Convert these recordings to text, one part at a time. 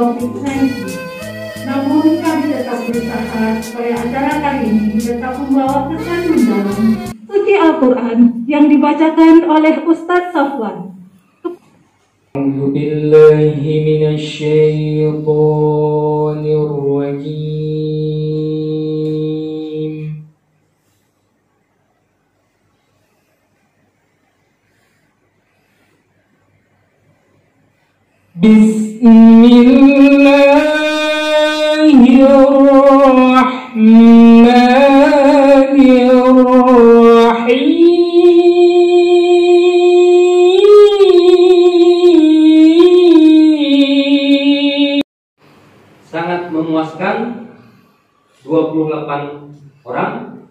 COVID-19. Namun kami tetap berusaha supaya acara kali ini tetap membawa kesan mendalam suci Al-Quran yang dibacakan oleh Ustadz Safwan. A'udzu billahi minasyaitonir rajim. Bismillahirrahmanirrahim. Sangat memuaskan, 28 orang,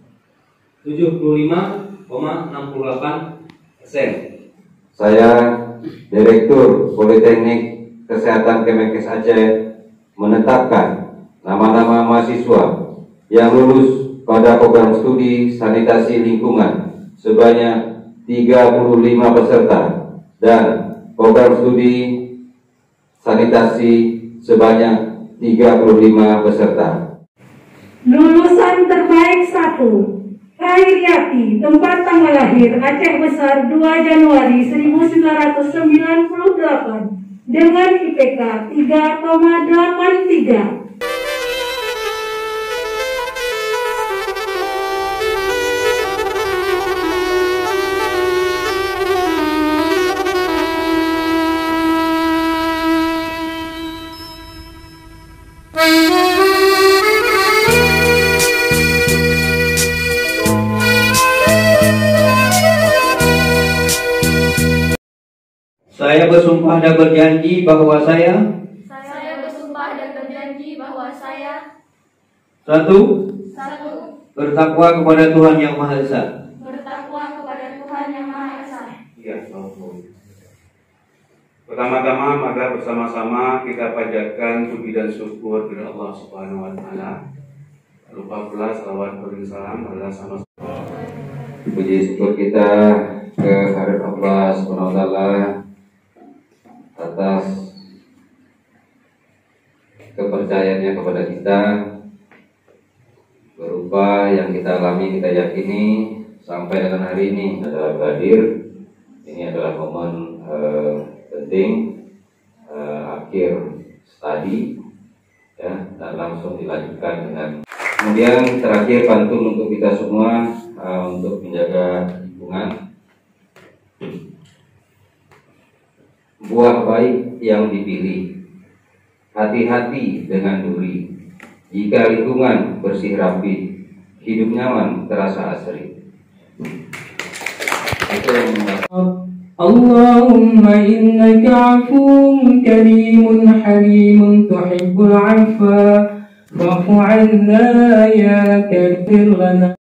75,68%. Saya, Direktur Politeknik Kesehatan Kemenkes Aceh, menetapkan nama-nama mahasiswa yang lulus pada program studi sanitasi lingkungan sebanyak 35 peserta dan program studi sanitasi sebanyak 35 peserta. Lulusan terbaik 1, Khairiati, tempat tanggal lahir Aceh Besar 2 Januari 1998 dengan IPK 3,83. Saya bersumpah dan berjanji bahwa saya bersumpah dan berjanji bahwa saya satu, bertakwa kepada Tuhan Yang Maha Esa. bertakwa kepada Tuhan Yang Maha Esa. Ya, pertama-tama maka bersama-sama kita panjatkan puji dan syukur kepada Allah Subhanahu wa taala. Lupa pula salawat salam adalah sama-sama. Puji syukur kita kehadirat Allah Subhanahu wa taala atas kepercayaannya kepada kita berupa yang kita alami, kita yakini sampai dengan hari ini adalah hadir. Ini adalah momen penting akhir studi ya, dan langsung dilanjutkan dengan kemudian terakhir pantun untuk kita semua untuk menjaga lingkungan. Buah baik yang dipilih, hati-hati dengan duri. Jika lingkungan bersih rapi, hidup nyaman terasa asri. Allahumma innaka afuwun karimun halimun tuhibbul afwa fa'fu 'anna ya kathir lana.